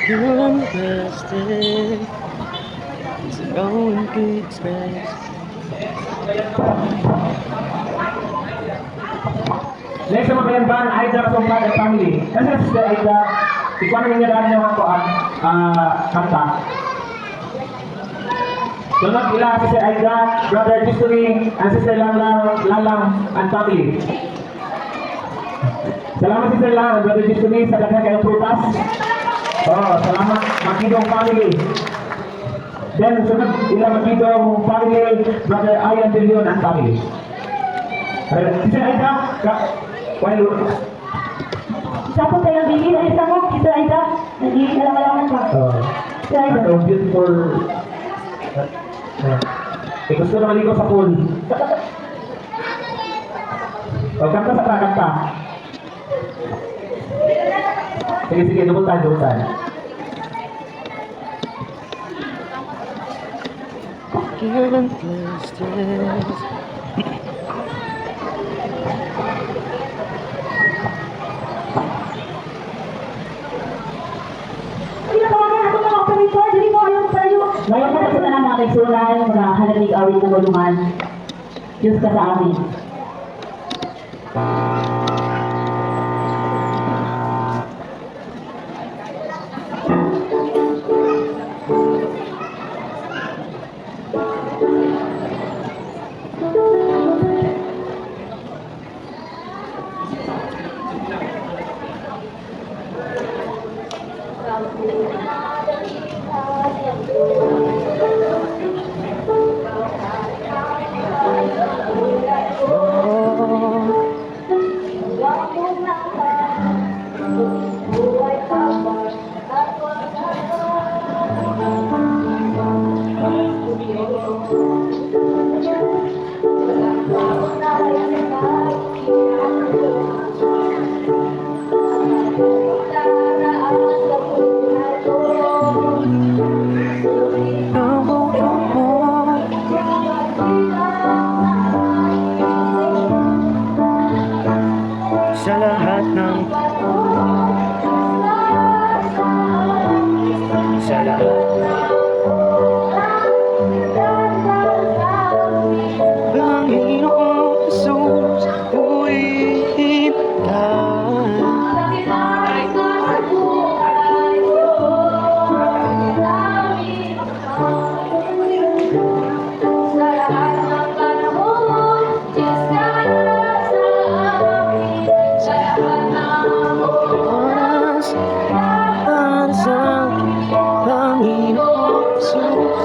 You're invested. It's a going to express. Next naman bayan ba ang Aida from Father Family? Kasi si Aida, ikaw na nangyayari naman ko ang kanta. Sunod ila si Sir Aida, Brother History, and Sister Lalang and family. Salamat Sister Lalang, Brother History, sa daghan kayong prutas. Salamat Makidong family. Then sunod ila Makidong family, Brother Ian De Leon and family. Sister Aida, Tapos tayo bili na isa mo, Sister Aida. Nagiging alam-alaman ka. Sister Aida. So beautiful. Gusto na maligo sa pool. Kanta sa kanta. Sige, double time. Given blisters. Ngayon po kasi na mga kaigsunan, mga halalig awit ng ulungan. Diyos ka sa amin. Sa lahat ng sa lahat Panginoong Jesus, purihin ka. Oras para sa Panginoong Jesus.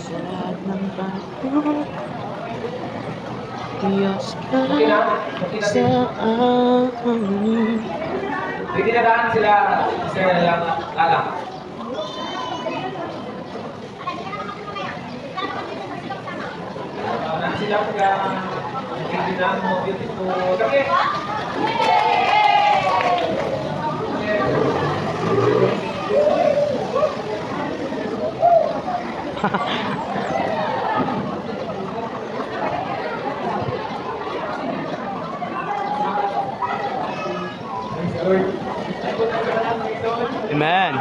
Sa lahat ng bagay, Diyos ka sa amin. Hindi na daan sila Sir Lalang. Sila kaya hindi na mo beautiful. Okay. Amen.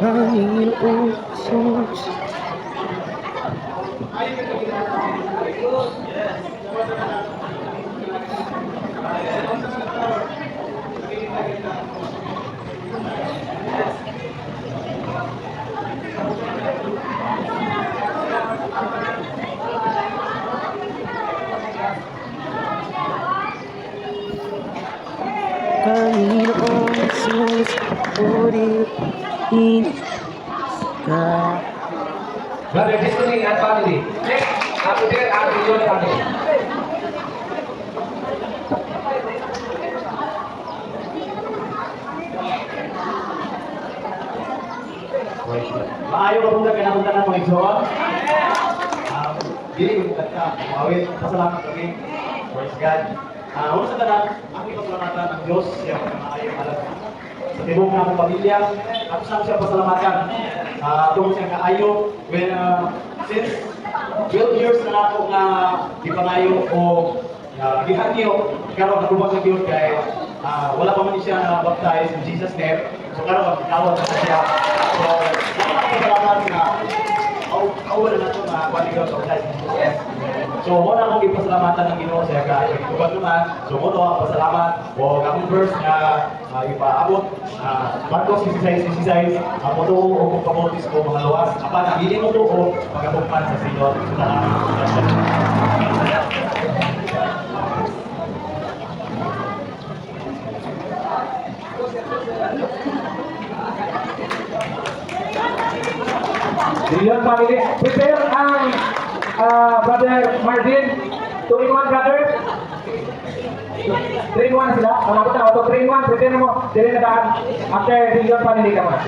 Panginoong Jesus. Panginoon just put it in the sky. Brother, Destiny and family. Next, after there, after your family. Maayo ka punta ka napunta ng mga igsoon? Dili ko ka. Awit, pasalamat kami. Praise God. Una sa tanan, ang ipasalamatan ng Diyos, siya ang maayong alam. Sa tibok na akong pamilya, ako saan siya pasalamatan. Doon siya kaayo, when since 12 years na ako nga ipangayo o gihangyo, karon natubag sa Diyos kay wala pa man siya na baptize in Jesus name. So karon magkawat na siya. So, salamat na wala na ito na kwaligaw sa baptize in Jesus name. So, muna akong ipasalamatan ng Ginoo sa yaga. Ibang naman, so muna akong pasalamat o akong verse na ipaabot. Marcos 16:16, ang mo doon o kung kamotis ko mga lawas. Apan, ang hindi mo doon pag-abukman sa Senyor. Brilliant family. Prepare ang Brother Marvin. 2-in-1 brother. 3-in-1 sila. Malapot na. So 3-in-1. Prepare mo. Dili na daan. After Brilliant family ka man.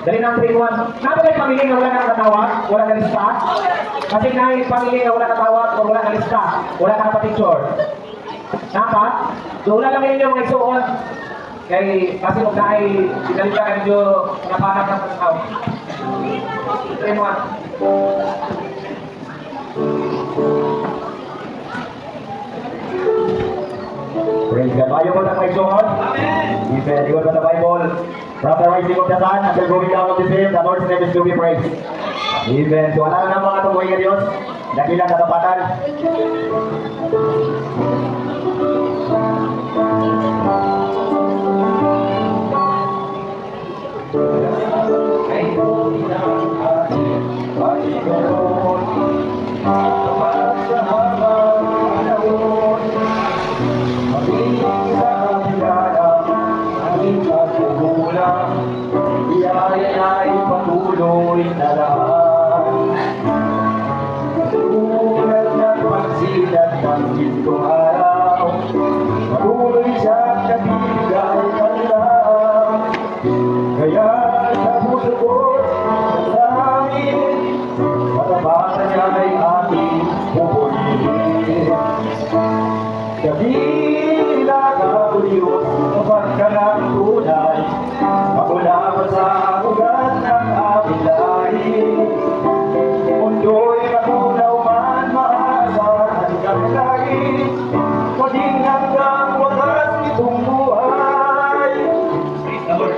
Dali ng 3-1. Napagay pamilya na wala na katawag, wala na lista. Kasi na pamilya na wala katawag o wala na lista, wala na kapatitsure. Napa? So wala lang ninyo mga isuon. Kasi kung dahil sinalita ka ninyo napanag ng pagkaw. 3-1. Praise God. Ayaw mo na mga isuon? Amen. Amen. Ikot na sa Bible. From the rising of the sun until going down of the same, the Lord's name is to be praised. Amen. So, wala na mga tungkoy ng Diyos. Dakilang katapatan. Kabila ka, Diyos, maging hanggang wakas nitong buhay. Praise the Lord.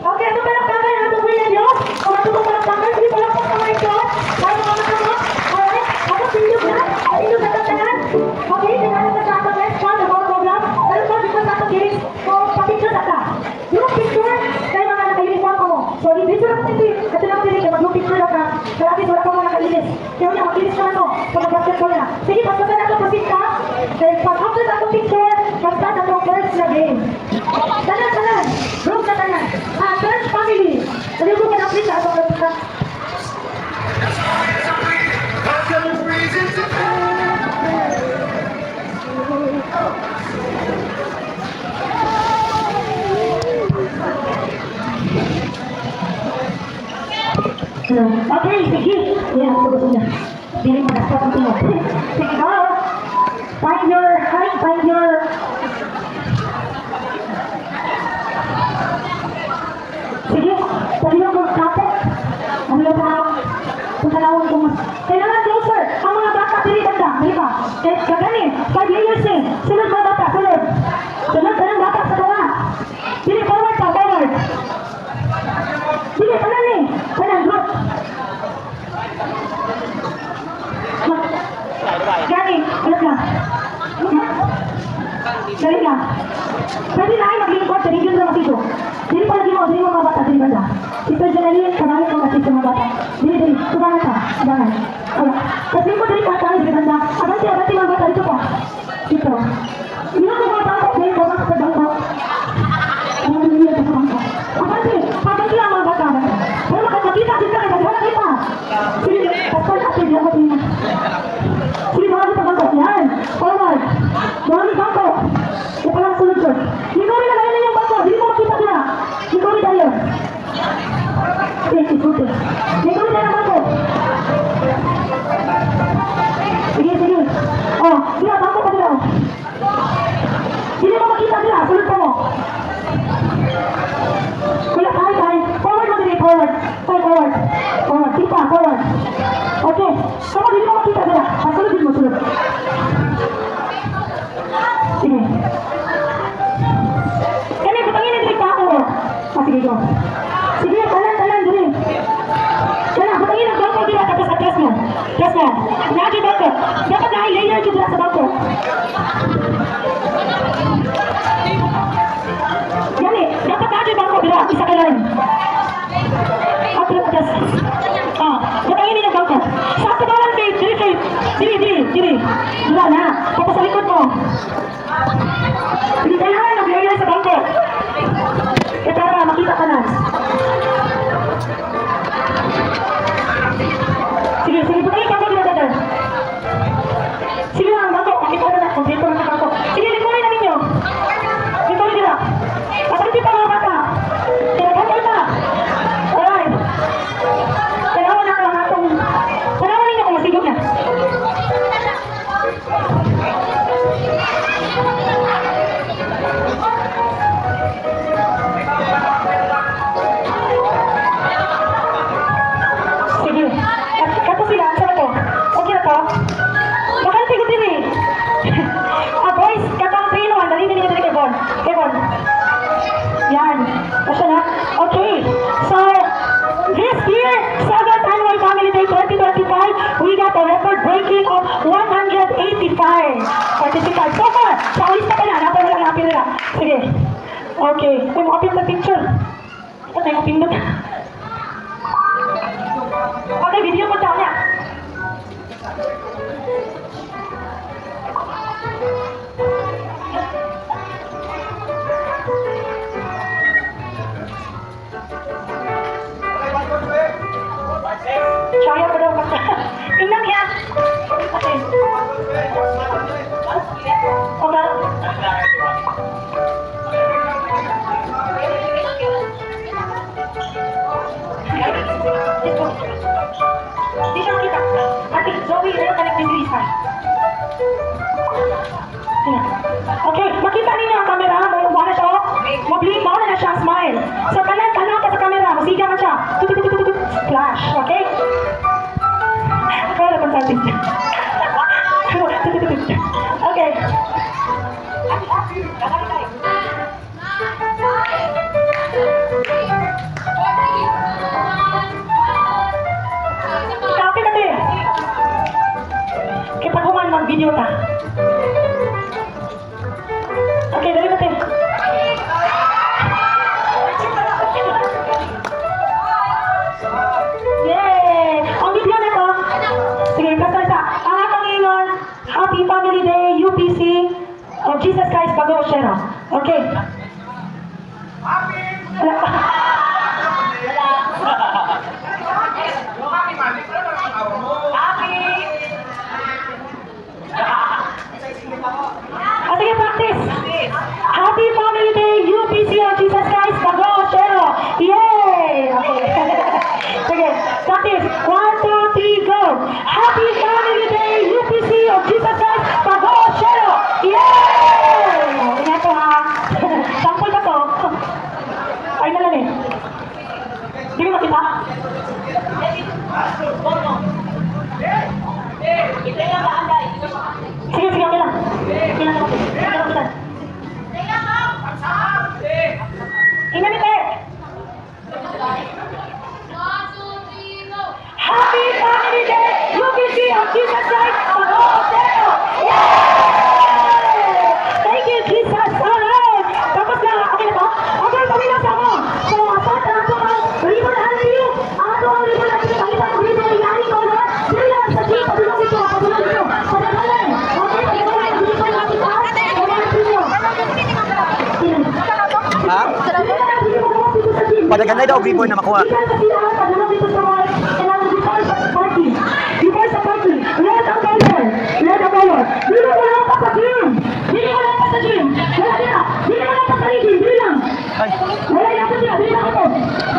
Okay, ito palakpakan ang tuloy na Diyos. Kung ito palakpakan, hindi palakpak ang mga Diyos. Tayo mga kasama. Alright, ako pindog na. Pindog na tatanan. Okay, tingnan natin sa ating next one, the whole program. Pero pa dito sa ating giris, so pa-picture na ka. Yung picture, tayo mga naka-uniform ko mo. So, hindi sila kasi, ito lang sila, mag-yung picture na ka. Kalapit, wala ka mo nakainis. Kaya na, makinis ka na to. So, mag-basketball na. Sige, pasasan na ito, proceed ka. Then, pag-after sa ating picture, mag-start na itong first na game. Tanan. Group na tanan. Church family. Dali ko ka please sa atong kapita. Okay, sige. Yeah, tugas niya. Dili magkasya ang tingog. Sige, go. Find your height, find your... Sige, sabi lang kung kapit. Ano lang pa kung talawin kung mas... Kailangan closer. Ang mga bata, dili banda. Dili ba? Kaganin. 5 layers eh. Sunod mga bata, sunod. Sunod ka ng bata sa gawa. Dili, forward pa, forward. Dili, kanan eh. Kanan, group. Gani, ulit lang. Dali lang. Pwede na ay maglingkod, dali yun naman dito. Dili pa lagi mo, dili mo mga bata, dili banda. Ito dyan na yun, kamali ko kasi sa mga bata. Dili, subangan ka, subangan. Wala. Tapos dili mo dili ka, dili banda. Abanti mga bata, dito po. Dito. Dili mo mga bata, dili mo mga bata. Ano mo nila sa bangko? Abanti lang mga bata. Pero makakita, dito ka, wala kita. Sige, tapos natin, dili ako tingin. Sige, mga kita bangko. Yan, forward. Mga bangko. Ito lang sunod ko. Ikaw rin na yung bangko, dili mo makita nila. Ikaw rin tayo. Ikuti. Ikaw rin tayo bangko. Sige. Oh, sila, bangko pa nila. Dili mo makita nila, sunod pa mo. Kuya, tayo. Forward mo din, forward. Forward. Tipa, forward. Okay. Kamu dili mo makita nila. Sunod din mo, sunod. Sige. Kami, putangin na dili pa ako. Sige, go. Sige, talan, dili. Kaya, putangin ang bangko dila, tapos atras mo. Atras mo. Lagi bangko. Dapat na i-layer dito sa bangko. Dali, dapat lagi bangko dila, isa ka lang. Atras. Putangin din ang bangko. Sa ato bawal kayo, dili. Dila na, tapos sa likod mo. Hindi kailangan nag-layer sa bangko. Kaya para makita ka na. Sige, putangin bangko dila dada. Sige lang, bangko, makita ka na. Kompleto na sa bangko. Sige, likurin na ninyo. Likurin nila. Pasanti pa mga bata. Tinagantay pa. Alright. Tanawan na lang atong... Tanawan ninyo kung masigog na. Sige. Kato sila. Saan ako? Okay na to? Bakal sigot din eh. Boys, katong pinuan. Dali kay Bon. Yan. Basta na. Okay. So, this year, 7th Annual Family Day 2025, we got a record-breaking of 185 participants. So far, sa ulit na ka na. Napin nila. Sige. Okay. May mga pindot picture. At may mga pindot. Okay, video po tayo niya. Saya pa daw basta. Tingnan niya. Okay. Dito kita. Ate Zoe, ano ka nagpindot? Wala pa. O sige, practice. Happy Family Day, UPC of Jesus Christ, Bago, Shero. Yay! Okay. Sige, practice. 1, 2, 3, go. Happy Family Day, UPC of Jesus Christ, Bago, Shero. Yay! Ingat ko ha. Sample ba to? Ay na lang eh. Hindi ko makita. Sige, sige, okay lang. Okay lang, okay. Okay lang, okay. Ingat ito eh. Happy Family Day, UPC of Jesus Christ, Bago, Shero. Yay! Thank you, Jesus. Alright. Tapos na, okay na ba? Okay, pamilya sa ako. So, apat na ako ang ribbon and view. Ako ang ribbon and view. Pakita ang ribbon ay yari ko na. Sila, sa team, padulong dito, padulong dito. Padulong. Okay, pagkakala ang ribbon na kita. Padulong dito. Ha? Padagan na daw ribbon na makuha. Padulong dito sa mga kailangan before sa party. Before sa party. Red ang color. Red ang color. Dili mo lang pa sa gym. Dili mo lang pa sa gym. Wala dila. Dili mo lang pa sa gym. Dili lang. Wala lang pa dila. Dili lang ito.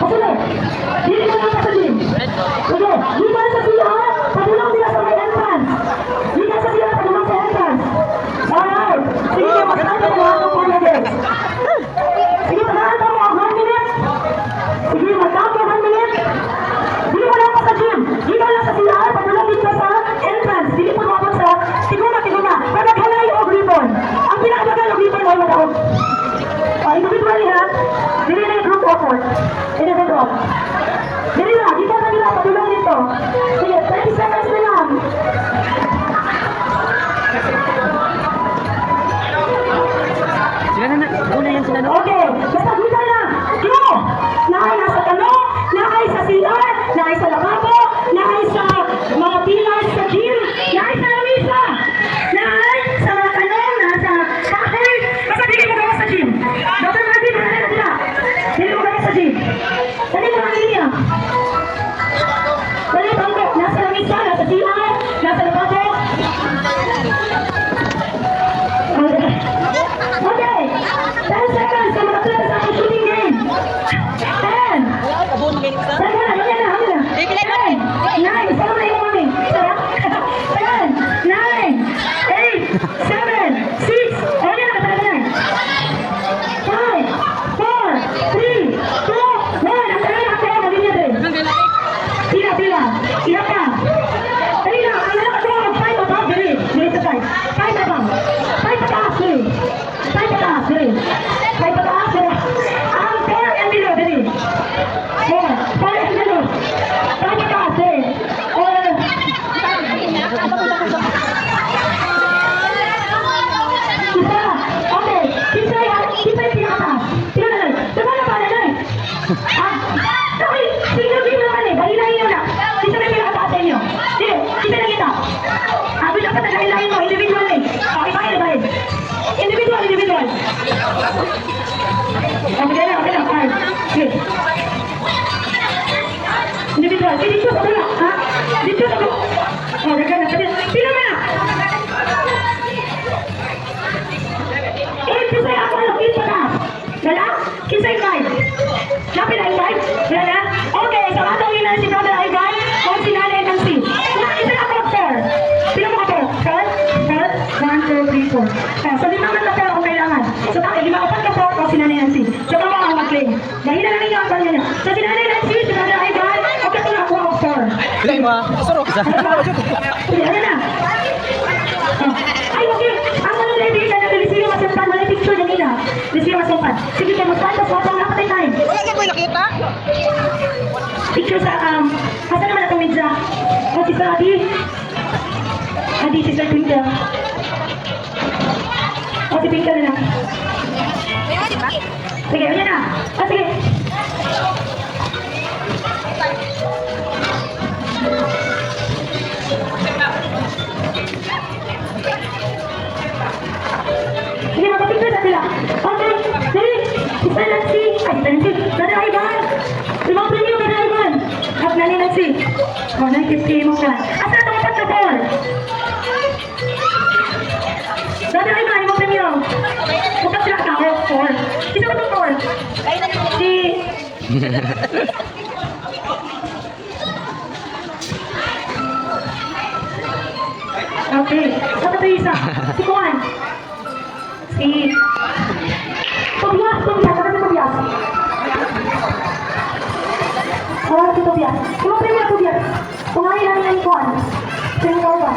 Pasulay. Dili mo lang pa sa gym. Okay. Di ba sa sila? Padulong nila sa may entrance. Di ba sa sila? Padulong sa entrance. Alright. Sige, magkakita mo ang 4 minutes. Sige, magkakita mo ang 1 minute. Sige, magkakita 1 minute. Dili mo lang pa sa gym. Di ba lang sa sila? Padulong dito sa entrance. Dili po mabot sa tiguna. Pero maghalay o ribbon. Ang pinakamagal o ribbon ay madaog. Individually ha. Dili na yung group effort. Individual. Dili na. Di ba na nila padulong dito. Sige, 30 seconds na lang. Sila na. Una yan sila na. Okay, basta guda na. Go! Naay nasa tanong, naay sa CR, naay sa lababo, naay sa mga pillars sa gym, naay sa lamisa, naay sa mga tanong, nasa bahay. Basta di mo gawa sa gym. Dr. Martin, wala na sila. Di mo gawa sa gym. Dali mo ang linya. Dali, bangko. Nasa lamisa, nasa CR, nasa lababo. Okay, 10 seconds sa mga players sa shooting game. 10. Teka na, okay na. 9, 9, saan na yung mami? 10, 9, 8, 7, 6, okay na, talaga na. 5, 4, 3, 2, 1, ang talaga na, kaya malinya din. Pila. Ila ka. Dali na, ang lalaka ko, 5 above, dali sa 5. 5 above. 5 pataas, dali. 5 pataas, dali. 5 pataas, dali. Ang 4 and below, dali. 4 and below. 5 pataas, dali. Isa. Okay. Isa yung pinakataas. Tingnan na lang. Tingnan na pala na eh. Okay. Tingnan naman eh. Balilahin nyo na. Isa na yung pinakataas sa inyo. Sige. Isa na kita. Dapat nagkahilahin mo. Individual eh. Okay, bakit? Individual. Okay na. Sige. Individual. Dito sa dula. Ha? Dito sa dula. Oh, nagkana. Pino mo na. Kisay ako lang. Kita ka. Wala? Kisay 5. Lapit ay 5? Wala? Okay. So, atong ina si Brother Ivan. O si Nanay Nancy. Kisay ako 4. Pino mo ka 4? 1, 2, 3, 4. So, 5 man na 4 kung kailangan. So, 5 ka 4 o si Nanay Nancy. So, kamo ang mag-claim. Dahil na lang ninyo ang pala niya. So, si Nanay Nancy, si Brother Ivan, o kato na ako ang 4. Bilay mo ha. Sarok. Sige, ano na? Ay, okay. Ang mga lady ka na Lisio Masumpan, wala picture ng ina. Lisio Masumpan. Sige, kayo magpantas mo pang nakatay time. Wala ka ko nakita? Picture sa, asa naman itong midja? O, si Sir Adi. Adi, si Sir Twinkle. O, si Twinkle na lang. Sige, ano na? Sige. Sige, magpapicture sa sila. Okay, sige. Sister Nancy. Ay, Nancy. Brother Ivan. Limang premium, Brother Ivan. At Nani Nancy. O, 950 mo ka. Asa na tumapat ka, Paul? Brother Ivan, limang premium. Bukas sila ka, Paul. Sino ba ito, Paul? Si... Okay. Saan ito isa? Si Juan. Si... Tobias. Saan si Tobias? Wala si Tobias. Limang premium, Tobias. Kumain namin ni Juan. Sino ka, Juan?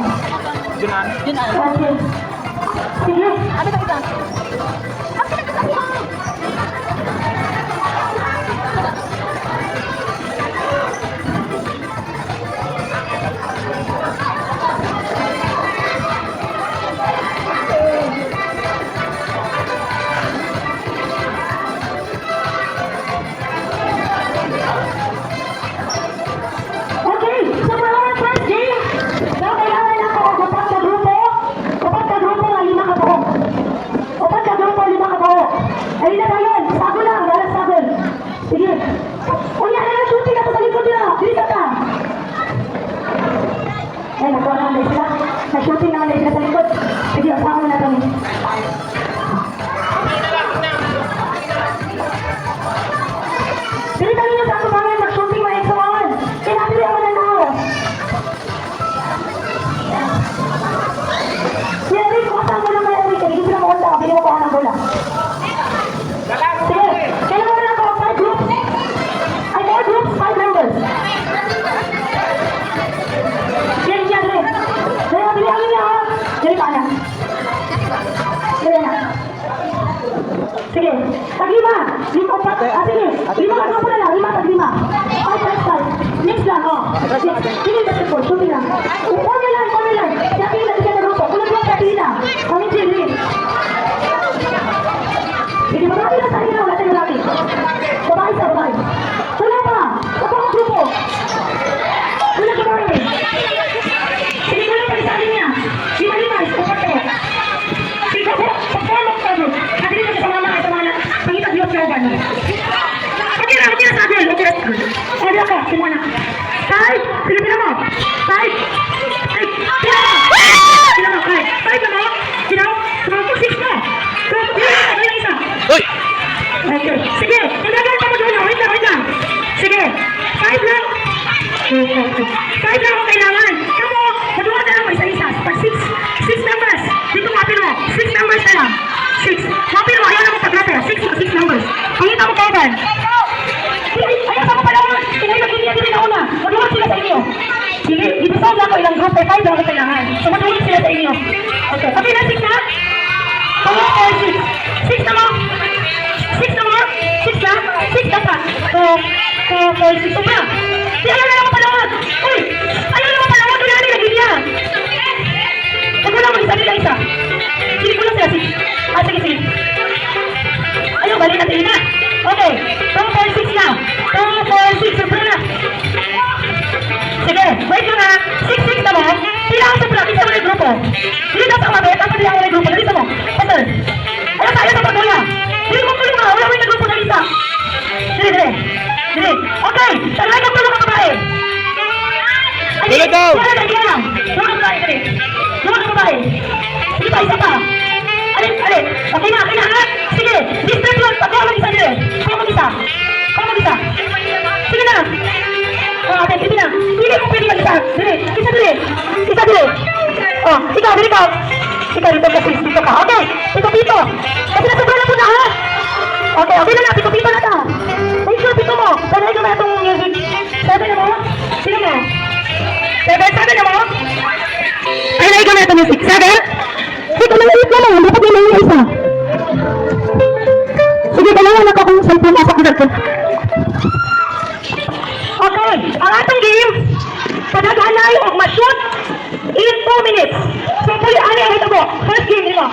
Okay. Sige. Okay, so for our first game, now kailangan ako kapag ka grupo na 5 kabuo. Kapag ka grupo, 5 kabuo. Ayun na tayo, sago lang, dalas sago. Sige. Uy, ano na shooting ako sa likod nila? Dito ka. Ay, nakuha naman na sila. Nag-shooting naman na sila sa likod. Sige, sago na kami. Dito ninyo sa ako namin, mag-shooting mga examan. Kinapili ako na nao. Si Eric, kumasama mo lang kay Eric. Hindi sila makunta. Pili mo ko ng bola. Sige, kailangan mo lang ako 5 groups. Ay, 4 groups, 5 members. Yan, Dre. Dre, pili ako niya, ha? Dre, paana? Dre na. Sige, tag-5. Sige, 5 ka grupo na lang. 5 tag-5. 5 times 5. Next lang, oh. Sige, basketball. Shooting lang. Corner lang. Kaya pili natin siya na grupo. Kung nag-grupo, kaya pili na. Kami Jimmy. Sige, marami na sa inyo. Wala tayo marami. Babae. Wala pa. Kapag ang grupo. Wala ka ba rin? Sige, wala pa sa akin niya. Lima. Upat ko. Sige, pag-follow ka mo. Kasi dito sa mama. Pangitag Diyos ka ba? Okay na sa akin. Okay ako. Simula na. Five. Sige, pila mo. Five. Pila mo. Five na mo. Pila mo. Tumawag ko 6 mo. Pila isa. Okay. Sige. Tinagal ka mo doon. Wait lang. Sige. 5 lang. 5 lang ang kailangan. Kamu, madunga na lang mo isa-isa. Pag 6 numbers. Dito mapil mo. 6 numbers na lang. 6. Mapil mo. Ayaw na mo pag-rapper. 6 numbers. Pangita mo kauban. Ayaw sa mga palawan. Tinay na una. Madunga sila sa inyo. Sige. Dito lang ko ilang group. 5 lang ako kailangan. So madunga sila sa inyo. Okay. Okay na 6 na? Pang 6. 6 na mo. 6 na mo. 6 na. 6 dapat. 6 na. Di ayaw na lang palawan. Uy! Ayaw na palawan. Kaya nila ganyan. Wala mo isa nila isa. Sige ko lang sila. Sige. Ayaw, balik natin na. Okay. 2, 4, 6 na. 2, 4, 6. Sobra na. Sige. Wait lang ha. 6 na mo. Kailangan sa pula. Isa mo na yung grupo. Hindi na sa mabit. Ang pagkailangan na yung grupo. Nalisa mo. Pasal. Ayaw tayo sa pagkula. Hindi mo kulo ka. Wala mo yung grupo na isa. Sige. Okay. Talaga ka tulong ka babae. Tulog daw. Hindi lang. Tulong ka babae. Tulong ka babae. Sige pa. Isa pa. Alin. Okay na. Sige. District yun. Pagkawa mag-isa nila. Kaya mag-isa. Sige na. Ate, sige na. Hindi mo pwede mag-isa. Isa dili. Oh, ikaw. Ikaw dito kasi. Dito ka. Okay. Pito. Kasi nasubra na po na ha. Okay na. Pito na ta. Make sure pito mo. Sanay ka na itong music. 7 na mo. Sino mo? 7 na mo. Ay, naik ka na itong music. 7? Sige, malayit ka lang. Dapat may malayit isa. Sige, dalawa na ka kung cellphone nasa kadal ko. Okay, ang atong game, padaghanay o mag-shoot in 2 minutes. So, puli, ito mo. First game, dito mo.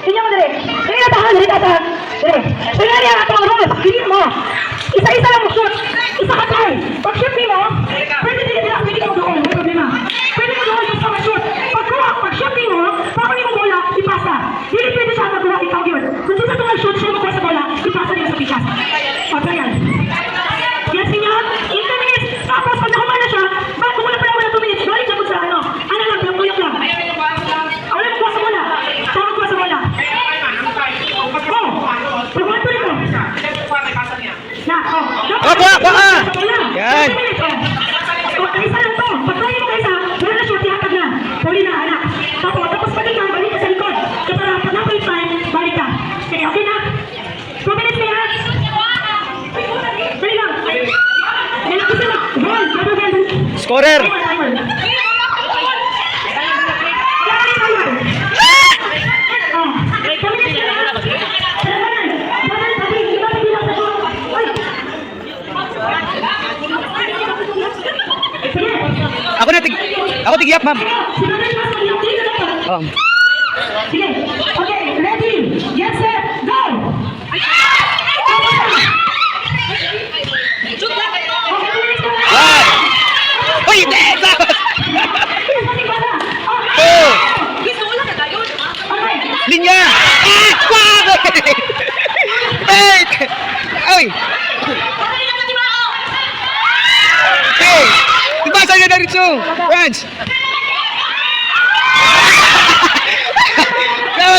Tingnan mo dali. Dali na tahan. Dali. Tingnan niya ang atong rules. Hindi mo. Isa-isa lang mag-shoot. Isa ka tayo. Pag-shoot mo, pwede ka mag-doon. May problema. Pwede mo doon sa mag-shoot. Pag-shoot mo, pakunin mo bola, ipasa. Hindi pwede siya mag-shoot, ikaw yun. Kung sisa ito mag-shoot, siya mag-shoot sa bola, ipasa niya sa Kuha! Yan. Isa lang to. Pagkain mo kaisa, wala na siya, tiyatag na. Huli na, anak. Tapos balik ka sa likod. Kaya para pag na time, balik ka. Sige, okay na? 2 minutes na yan. Dali lang. Yan ang isa na. Goal. Scorer! Ako tigyap, ma'am. Sige. Okay, ready? Get set, go! Uy, hindi! Linya! Wait! Ay! Hey! Ibasa niya na rito! Friends!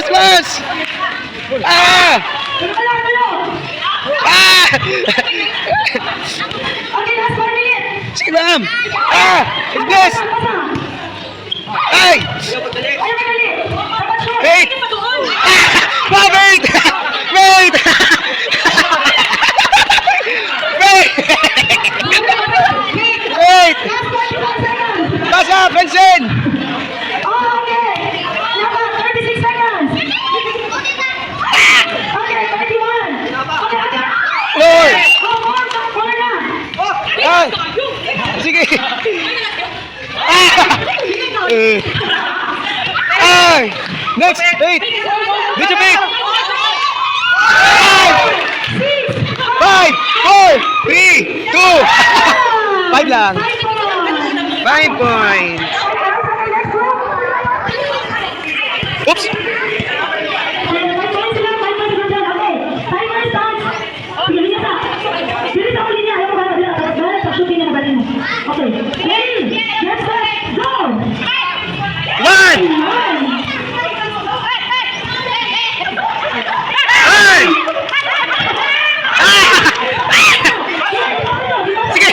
Close! Ah! Ah! Okay, last 1 minute. Sige, ma'am! Ah! Yes! Ay! Wait! Ah! Wait! Wait! Wait! Wait! Pasa, Vincent! Okay. Number 36 seconds. Okay, 31. Okay. Four! Four na. Ay! Sige! Ah! Ay! Next! Wait! Dito, Vic! 5! 4! 3! 2! 5 lang! 5 points! Oops! Okay, ready, get set, go! 1! Ay! Ah! Sige!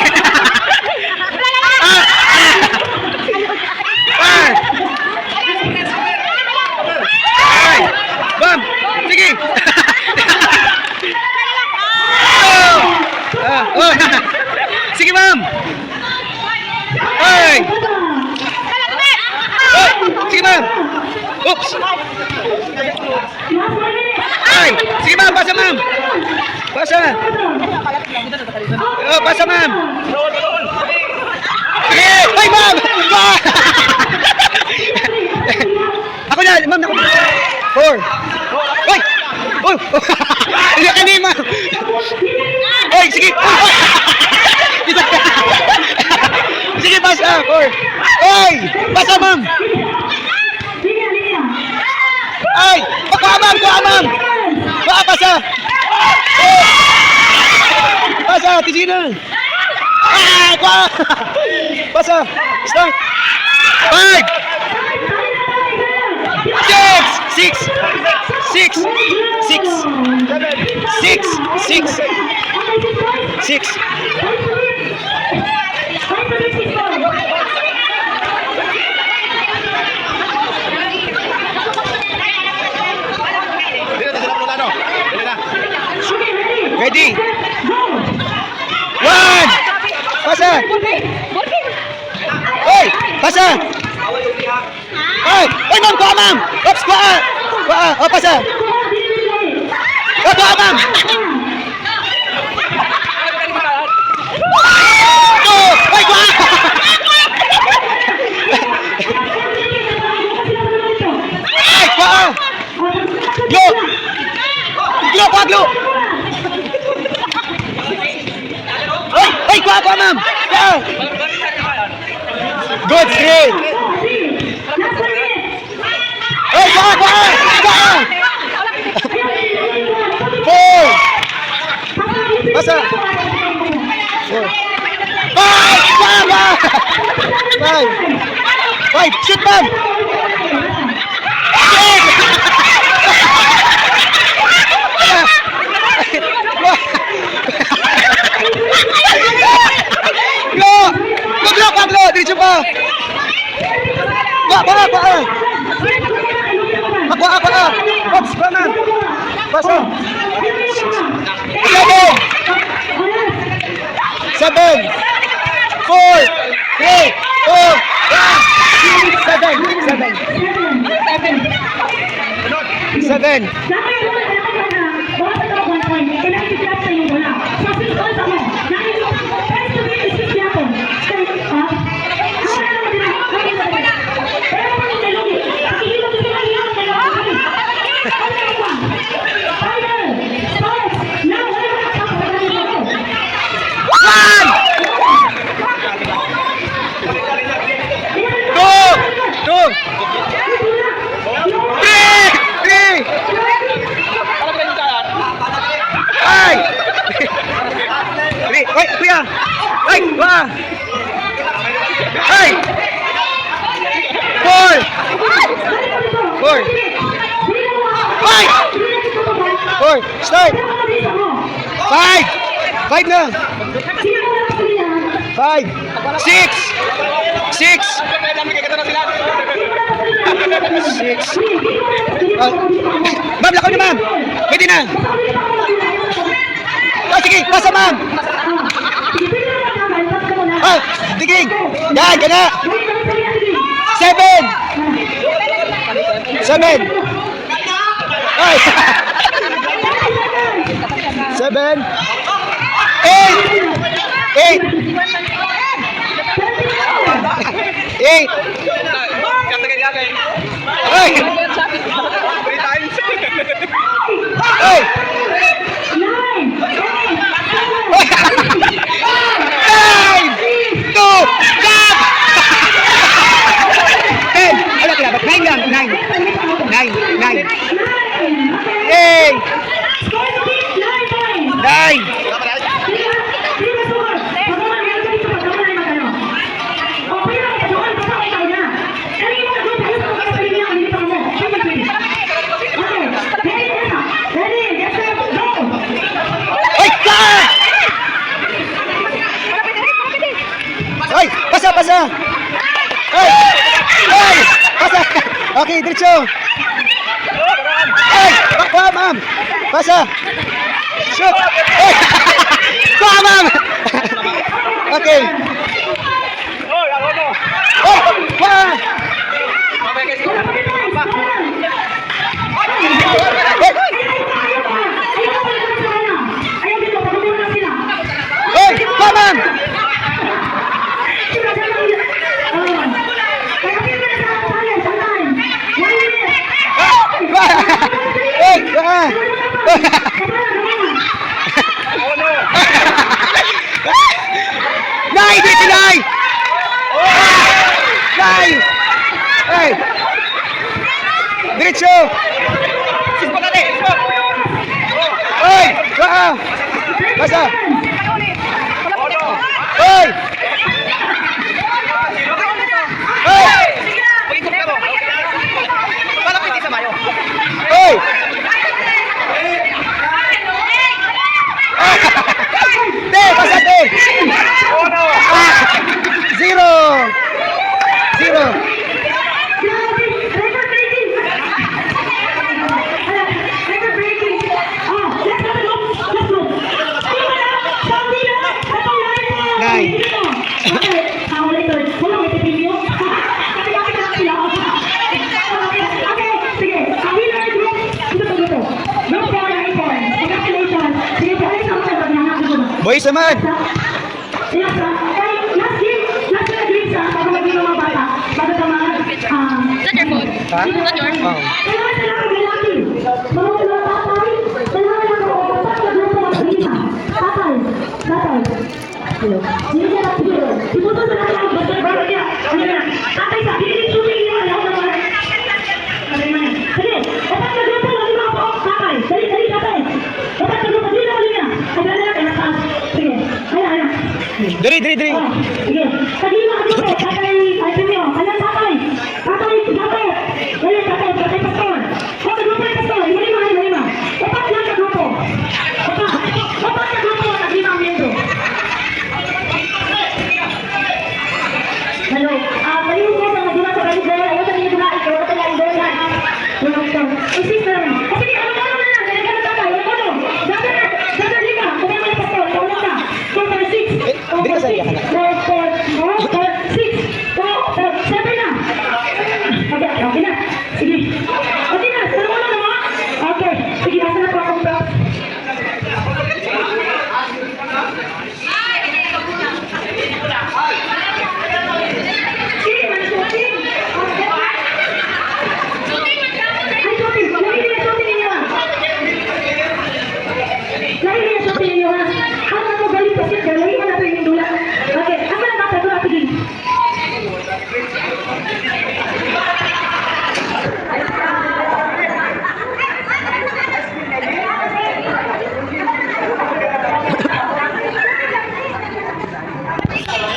Ah! Ah! Ay! Bam! Sige! Oh! Sige, ma'am! Ay! Oh! Sige, ma'am! Oops! Ay! Sige, ma'am! Pasa, ma'am! Pasa! Oh, pasa, ma'am! Sige! Ay, ma'am! Ah! Ako na! Ma'am, ako! 4! Ay! Oh! Hindi ka ni, ma'am! Ay, sige! Sige, pasa! 4! Ay! Pasa, ma'am! Ay! Kuha, ma'am! Kuha, ma'am! Kuha, pasa! Oh! Pasa! Tigina! Ah! Kuha! Pasa! Start! 5! 6! 6! 6! 6! 6! 6! 6! Ready? 1! Pasa! Oy! Pasa! Oy! Oy, ma'am! Kuha, ma'am! Oops! Kuha! Kuha! Oh, pasa! Oh, kuha, ma'am! Oh! Oy, kuha! Ay, kuha! Glo! Glo! Kuha, glo! Oy! Oy! Kuha, kuha, ma'am! Kuha! Good screen! Oy! Kuha, kuha! Kuha! 4! Pasa! 4! 5! Kuha! 5! 5! Shoot, ma'am! 6! Ba! Ba! Ba! Oops, ba man! Pasa! 7! 4! 3! 2! 7! 7! Ay, kuya! Ay, ba! Ay! 4! 4! Ay! 4! Start! 5! 5 na! 5! 6! 6! 6! Ma'am, lakaw niyo ma'am! Pwede na! Oh, sige, pasa ma'am! Oh, digig! Yan, gana! 7! 7! Ay! 7! 8! 8! 8! Ay! Ay! 9! 2! Stop! 10! Wala ka dapat. 9 lang. 9. 9. 8! 9! Ay! Pasa! Ay! Ay! Pasa! Okay, diretso! Ay! Kuha, ma'am! Pasa! Shoot! Ay! Kuha, ma'am! Okay! Oh! Kuha! Ay! Kuha, ma'am! Nine! Hey! Diretso! Hey! Pasa! Hey! Hey! Pasa! 0! Boys naman! Ha? Diri! Sige. Sabihin mo, tatay, ay, sabi mo, tatay,